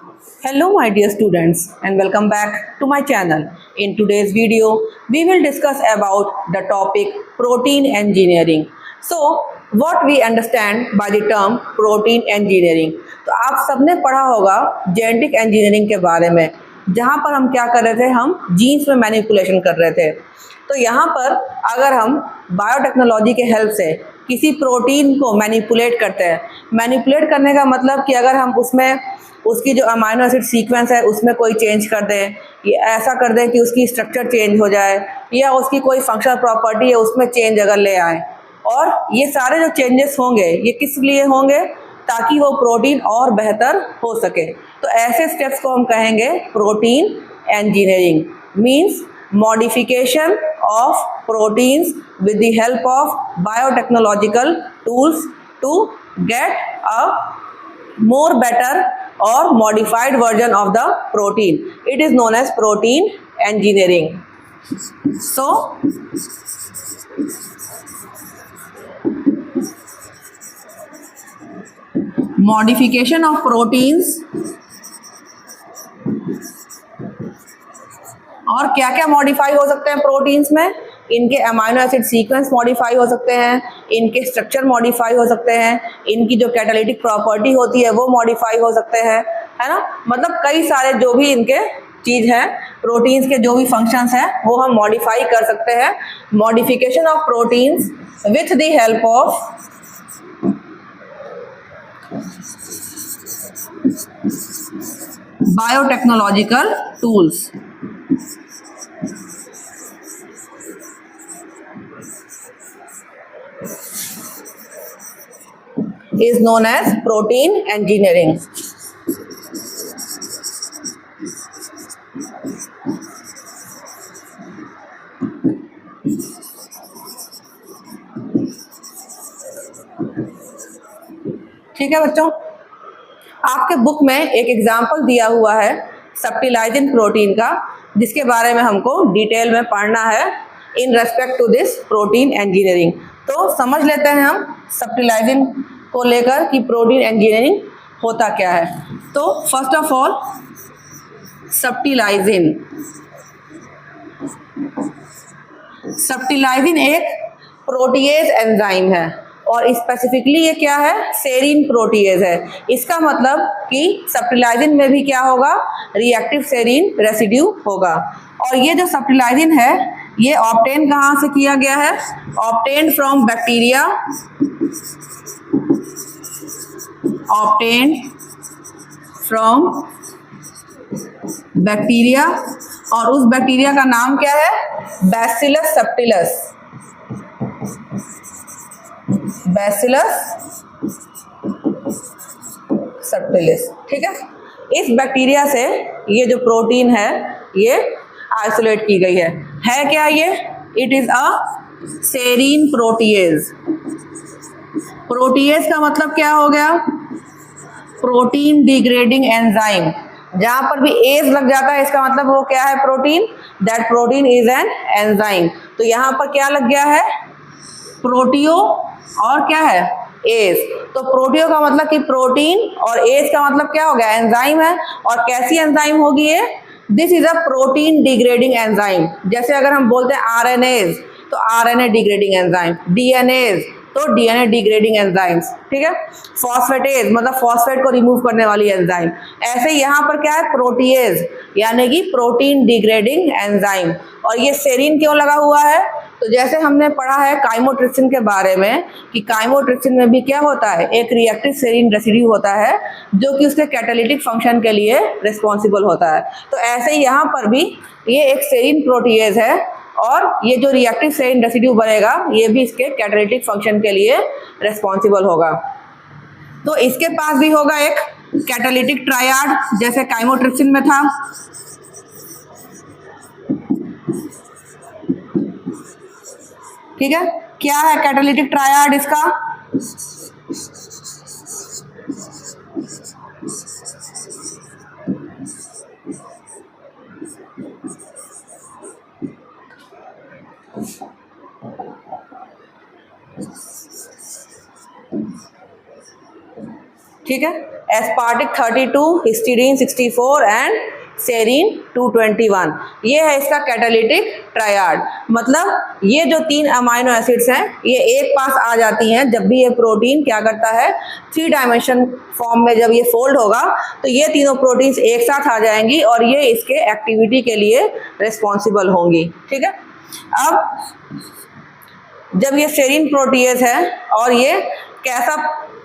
Hello my dear students and welcome back to my channel. In today's video, we will discuss about the topic protein engineering. So, what we understand by the term protein engineering? तो आप सबने पढ़ा होगा genetic engineering के बारे में, जहाँ पर हम क्या कर रहे थे, हम जीन्स में मैनिपुलेशन कर रहे थे। तो यहाँ पर अगर हम बायोटेक्नोलॉजी के हेल्प से किसी प्रोटीन को मैनिपुलेट करते हैं, मैनिपुलेट करने का मतलब कि अगर हम उसमें उसकी जो अमाइनो एसिड सीक्वेंस है उसमें कोई चेंज कर दें, या ऐसा कर दें कि उसकी स्ट्रक्चर चेंज हो जाए, या उसकी कोई फंक्शनल प्रॉपर्टी है उसमें चेंज अगर ले आए, और ये सारे जो चेंजेस होंगे ये किस लिए होंगे, ताकि वो प्रोटीन और बेहतर हो सके। तो ऐसे स्टेप्स को हम कहेंगे protein engineering. Means modification of proteins with the help of biotechnological tools to get a more better or modified version of the protein. It is known as protein engineering. So, modification of proteins और क्या क्या modify हो सकते हैं proteins में, इनके amino acid sequence modify हो सकते हैं, इनके स्ट्रक्चर मॉडिफाई हो सकते हैं, इनकी जो कैटालिटिक प्रॉपर्टी होती है वो मॉडिफाई हो सकते हैं, है ना। मतलब कई सारे जो भी इनके चीज़ हैं, प्रोटीन्स के जो भी फंक्शंस हैं वो हम मॉडिफाई कर सकते हैं। Modification of proteins with the help of biotechnological tools is known as protein engineering. ठीक है बच्चों, आपके बुक में एक एग्जाम्पल दिया हुआ है सब्टिलाइजिन प्रोटीन का, जिसके बारे में हमको डिटेल में पढ़ना है in respect to this protein engineering. तो समझ लेते हैं हम सब्टिलाइजिन को लेकर कि प्रोटीन इंजीनियरिंग होता क्या है। तो फर्स्ट ऑफ ऑल सब्टिलाइजिन एक प्रोटीएज एंजाइम है, और स्पेसिफिकली ये क्या है, सेरीन प्रोटीएज है। इसका मतलब कि सब्टिलाइजिन में भी क्या होगा, रिएक्टिव सेरीन रेसिड्यू होगा। और ये जो सब्टिलाइजिन है ये ऑब्टेन कहाँ से किया गया है, obtain from bacteria, obtained from bacteria, और उस बैक्टीरिया का नाम क्या है, बैसिलस सब्टिलस, बैसिलस सब्टिलिस। ठीक है, इस बैक्टीरिया से ये जो प्रोटीन है ये आइसोलेट की गई है क्या ये, it is a serine protease. Protease का मतलब क्या हो गया, प्रोटीन डिग्रेडिंग एंजाइम। जहां पर भी एज लग जाता है इसका मतलब वो क्या है, protein, that protein is an enzyme. तो यहाँ पर क्या लग गया है, प्रोटियो और क्या है, एज। तो प्रोटियो का मतलब कि प्रोटीन, और एज का मतलब क्या हो गया, एंजाइम है। और कैसी एंजाइम होगी ये, this is a protein degrading enzyme. जैसे अगर हम बोलते हैं आरएनएज तो आरएनए डिग्रेडिंग एंजाइम, डीएनएज तो डीएनए डिग्रेडिंग एंजाइम्स। ठीक है, फॉस्फेटेज मतलब फॉस्फेट को रिमूव करने वाली एंजाइम। ऐसे यहाँ पर क्या है, प्रोटीएज यानी कि प्रोटीन डिग्रेडिंग एंजाइम। और ये सेरीन क्यों लगा हुआ है, तो जैसे हमने पढ़ा है काइमोट्रिप्सिन के बारे में कि काइमोट्रिप्सिन में भी क्या होता है, एक रिएक्टिव सेरीन रेसिड्यू होता है जो कि उसके कैटालिटिक फंक्शन के लिए रिस्पॉन्सिबल होता है। तो ऐसे ही यहाँ पर भी ये एक सेरीन प्रोटीएज है, और ये जो रिएक्टिव सेरीन रेसिड्यू बनेगा ये भी इसके कैटालिटिक फंक्शन के लिए रिस्पॉन्सिबल होगा। तो इसके पास भी होगा एक कैटालिटिक ट्रायड जैसे काइमोट्रिप्सिन में था। ठीक है, क्या है कैटालिटिक ट्रायड इसका, ठीक है। Aspartic 32, histidine 64 and serine 221। ये है इसका कैटालिटिक ट्रायड। मतलब ये जो 3 अमाइनो एसिड्स हैं ये एक पास आ जाती हैं जब भी ये प्रोटीन क्या करता है, 3 डायमेंशन फॉर्म में जब ये फोल्ड होगा तो ये तीनों प्रोटीन्स एक साथ आ जाएंगी और ये इसके एक्टिविटी के लिए रिस्पॉन्सिबल होंगी। ठीक है। अब जब ये सेरीन प्रोटीएज है और ये कैसा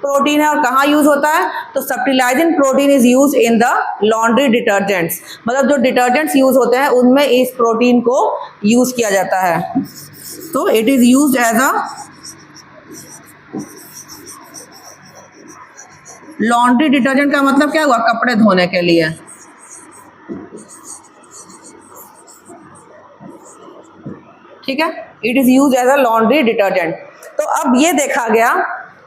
प्रोटीन है और कहाँ यूज होता है, तो subtilisin protein is use in the laundry detergents. मतलब जो डिटर्जेंट्स यूज होते हैं उनमें इस प्रोटीन को यूज किया जाता है। तो it is used as a laundry detergent. का मतलब क्या हुआ, कपड़े धोने के लिए। ठीक है, it is use as a laundry detergent. तो अब ये देखा गया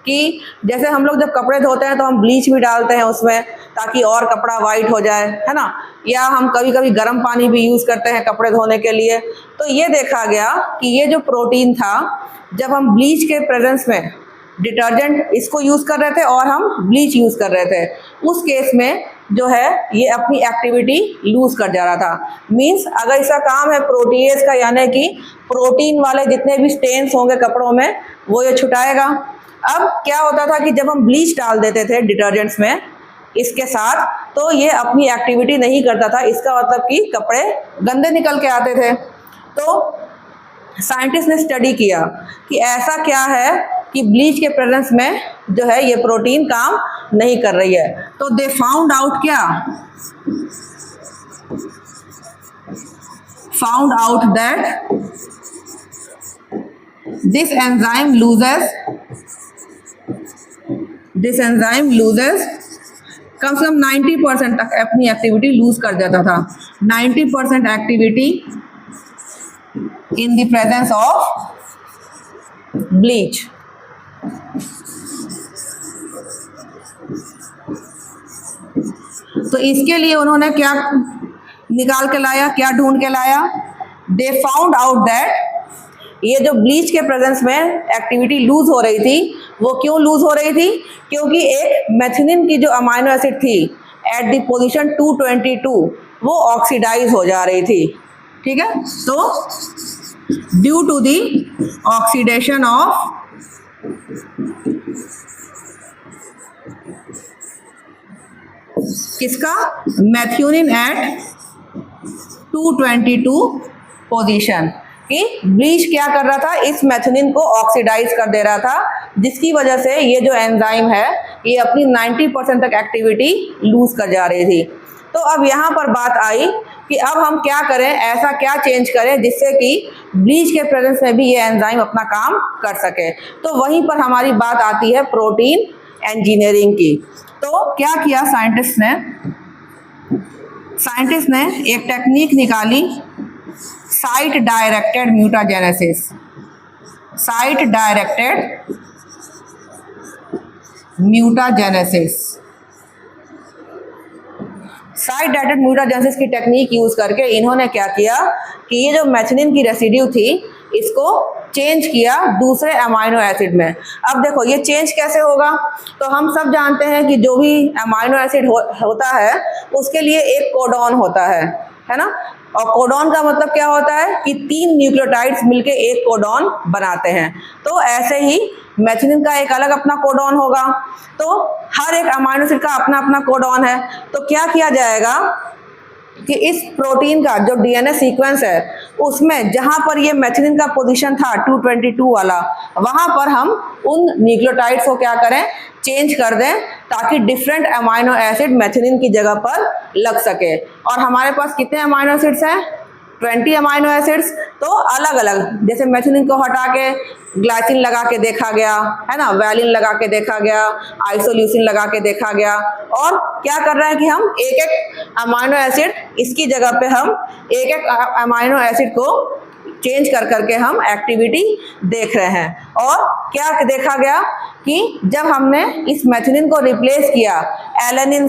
कि जैसे हम लोग जब कपड़े धोते हैं तो हम ब्लीच भी डालते हैं उसमें ताकि और कपड़ा वाइट हो जाए, है ना, या हम कभी कभी गर्म पानी भी यूज़ करते हैं कपड़े धोने के लिए। तो ये देखा गया कि ये जो प्रोटीन था, जब हम ब्लीच के प्रेजेंस में डिटर्जेंट इसको यूज़ कर रहे थे और हम ब्लीच यूज़ कर रहे थे, उस केस में जो है ये अपनी एक्टिविटी लूज कर जा रहा था। मींस अगर इसका काम है प्रोटीएज का, यानी कि प्रोटीन वाले जितने भी स्टेन्स होंगे कपड़ों में वो ये छुटाएगा। अब क्या होता था कि जब हम ब्लीच डाल देते थे डिटर्जेंट्स में इसके साथ, तो ये अपनी एक्टिविटी नहीं करता था। इसका मतलब कि कपड़े गंदे निकल के आते थे। तो साइंटिस्ट ने स्टडी किया कि ऐसा क्या है कि ब्लीच के प्रेजेंस में जो है ये प्रोटीन काम नहीं कर रही है। तो दे फाउंड आउट क्या, found out that this enzyme loses कम से कम 90% तक अपनी एक्टिविटी लूज कर देता था। 90% activity in the presence of bleach. तो इसके लिए उन्होंने क्या निकाल के लाया, क्या ढूंढ के लाया, दे फाउंड आउट दैट ये जो ब्लीच के प्रेजेंस में एक्टिविटी लूज हो रही थी, वो क्यों लूज हो रही थी, क्योंकि एक मेथिनिन की जो अमाइनो एसिड थी एट द पोजीशन 222 वो ऑक्सीडाइज हो जा रही थी। ठीक है, तो due to the oxidation of किसका, मेथियोनिन एट 222 पोजीशन, कि ब्लीच क्या कर रहा था, इस मेथियोनिन को ऑक्सीडाइज कर दे रहा था, जिसकी वजह से ये जो एंजाइम है ये अपनी 90% तक एक्टिविटी लूज कर जा रही थी। तो अब यहाँ पर बात आई कि अब हम क्या करें, ऐसा क्या चेंज करें जिससे कि ब्लीच के प्रेजेंस में भी ये एंजाइम अपना काम कर सके। तो वहीं पर हमारी बात आती है प्रोटीन इंजीनियरिंग की। तो क्या किया साइंटिस्ट ने एक टेक्निक निकाली, site directed mutagenesis. Site directed mutagenesis की टेक्निक यूज करके इन्होंने क्या किया कि ये जो मेथियोनिन की रेसिड्यू थी इसको चेंज किया दूसरे अमाइनो एसिड में। अब देखो ये चेंज कैसे होगा, तो हम सब जानते हैं कि जो भी अमाइनो एसिड होता है उसके लिए एक कोडॉन होता है ना। और कोडॉन का मतलब क्या होता है कि 3 न्यूक्लियोटाइड्स मिलके एक कोडॉन बनाते हैं। तो ऐसे ही मेथियोनिन का एक अलग अपना कोडॉन होगा। तो हर एक अमाइनो एसिड का अपना अपना कोडॉन है। तो क्या किया जाएगा कि इस प्रोटीन का जो डीएनए सीक्वेंस है उसमें जहां पर ये मेथियोनिन का पोजीशन था 222 वाला, वहां पर हम उन न्यूक्लियोटाइड्स को क्या करें, चेंज कर दें ताकि डिफरेंट अमाइनो एसिड मेथियोनिन की जगह पर लग सके। और हमारे पास कितने अमाइनो एसिड्स हैं, 20 अमाइनो एसिड्स। तो अलग अलग, जैसे मेथियोनिन को हटा के ग्लाइसिन लगा के देखा गया, है ना, वैलिन लगा के देखा गया, आइसोल्यूसिन लगा के देखा गया। और क्या कर रहे हैं कि हम एक एक अमाइनो एसिड, इसकी जगह पे हम एक एक अमाइनो एसिड को चेंज कर करके हम एक्टिविटी देख रहे हैं। और क्या देखा गया कि जब हमने इस मेथियोनिन को रिप्लेस किया एलेनिन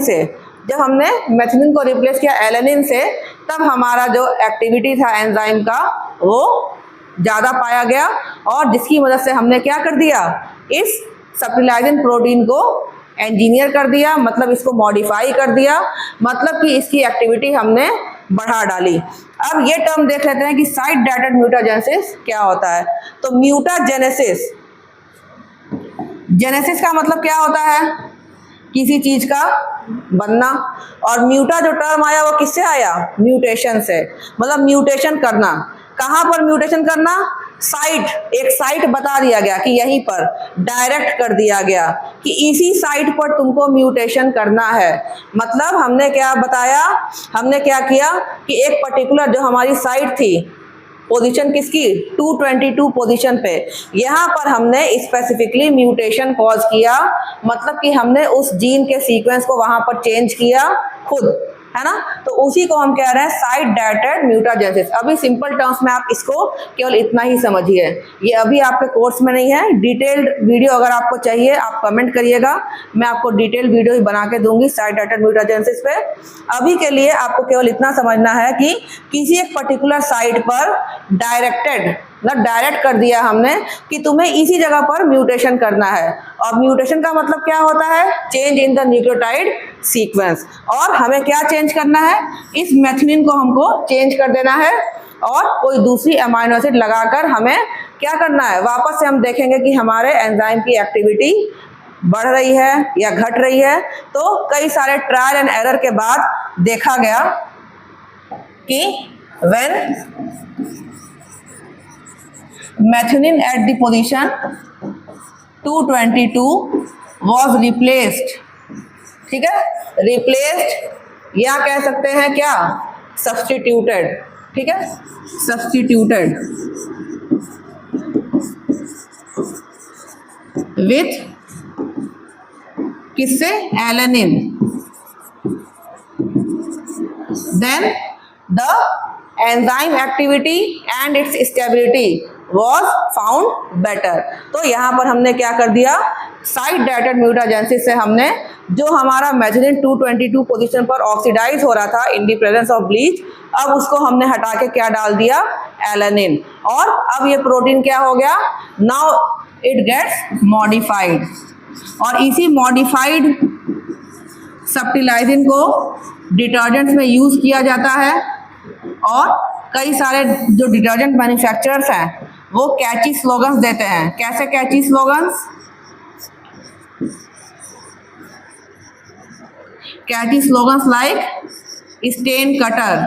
से, तब हमारा जो एक्टिविटी था एंजाइम का वो ज़्यादा पाया गया। और जिसकी मदद से हमने क्या कर दिया, इस सब्टिलाइजिन प्रोटीन को इंजीनियर कर दिया, मतलब इसको मॉडिफाई कर दिया, मतलब कि इसकी एक्टिविटी हमने बढ़ा डाली। अब ये टर्म देख लेते हैं कि साइट डायरेक्टेड म्यूटाजेनेसिस क्या होता है। तो म्यूटाजेनेसिस, जेनेसिस का मतलब क्या होता है? किसी चीज का बनना। और म्यूटा जो टर्म आया वो किससे आया? म्यूटेशन से, मतलब म्यूटेशन करना। कहां पर म्यूटेशन करना? साइट, एक साइट बता दिया गया कि यहीं पर, डायरेक्ट कर दिया गया कि इसी साइट पर तुमको म्यूटेशन करना है। मतलब हमने क्या बताया, हमने क्या किया कि एक पर्टिकुलर जो हमारी साइट थी, पोजीशन किसकी? 222 पोजीशन पे, यहाँ पर हमने स्पेसिफिकली म्यूटेशन कॉज किया, मतलब कि हमने उस जीन के सीक्वेंस को वहां पर चेंज किया खुद, है ना। तो उसी को हम कह रहे हैं साइट डायरेक्टेड म्यूटाजेनेसिस। अभी सिंपल टर्म्स में आप इसको केवल इतना ही समझिए, ये अभी आपके कोर्स में नहीं है। डिटेल्ड वीडियो अगर आपको चाहिए आप कमेंट करिएगा, मैं आपको डिटेल्ड वीडियो ही बना के दूंगी साइट डायरेक्टेड म्यूटाजेनेसिस पे। अभी के लिए आपको केवल इतना समझना है कि किसी एक पर्टिकुलर साइट पर डायरेक्टेड, मतलब डायरेक्ट कर दिया हमने कि तुम्हें इसी जगह पर म्यूटेशन करना है। और म्यूटेशन का मतलब क्या होता है? Change in the nucleotide sequence. और हमें क्या चेंज करना है? इस मेथिओनिन को हमको चेंज कर देना है और कोई दूसरी अमाइनो एसिड लगाकर हमें क्या करना है? वापस से हम देखेंगे कि हमारे एंजाइम की एक्टिविटी बढ़ रही है या घट रही है। तो कई सारे ट्रायल एंड एरर के बाद देखा गया कि when methionine at the position 222 was replaced, ठीक है, रिप्लेस्ड या कह सकते हैं क्या? सब्स्टिट्यूटेड, ठीक है, सब्स्टिट्यूटेड विथ किससे? Alanine. Then the enzyme activity and its stability was found better। तो यहाँ पर हमने क्या कर दिया? साइट डायरेक्टेड म्यूटाजेनेसिस से हमने जो हमारा मेथिओनिन 222 पोजीशन पर ऑक्सीडाइज हो रहा था in the presence of bleach, अब उसको हमने हटा के क्या डाल दिया? एलेनिन। और अब ये प्रोटीन क्या हो गया? Now it gets modified. और इसी मॉडिफाइड सब्टिलाइजिन को डिटर्जेंट्स में यूज किया जाता है। और कई सारे जो डिटर्जेंट मैन्युफैक्चरर्स हैं वो कैची स्लोगन्स देते हैं। कैसे कैची स्लोगन्स? कैची स्लोगन्स लाइक स्टेन कटर,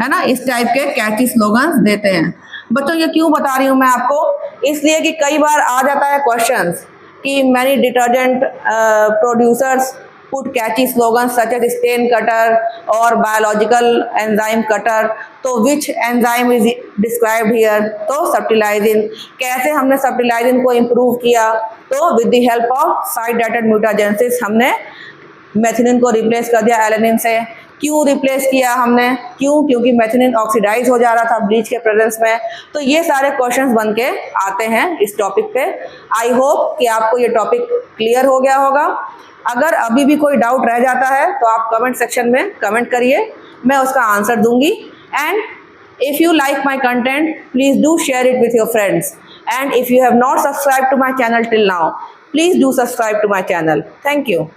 है ना, इस टाइप के कैची स्लोगन्स देते हैं। बच्चों ये क्यों बता रही हूं मैं आपको? इसलिए कि कई बार आ जाता है क्वेश्चंस कि many detergent producers put catchy slogans such as stain cutter or biological enzyme cutter। तो which enzyme is described here? तो सब्टिलाइजिन। कैसे हमने सब्टिलाइजिन को इम्प्रूव किया? तो with the help of site directed mutagenesis हमने मेथिओनिन को रिप्लेस कर दिया एलेनिन से। क्यों रिप्लेस किया हमने? क्यों? क्योंकि मेथिओनिन ऑक्सीडाइज हो जा रहा था ब्लीच के प्रेजेंस में। तो ये सारे क्वेश्चंस बन के आते हैं इस टॉपिक पे। आई होप कि आपको ये टॉपिक क्लियर हो गया होगा। अगर अभी भी कोई डाउट रह जाता है तो आप कमेंट सेक्शन में कमेंट करिए, मैं उसका आंसर दूंगी। And if you like my content please do share it with your friends. And if you have not subscribe to my channel till now, please do subscribe to my channel. Thank you.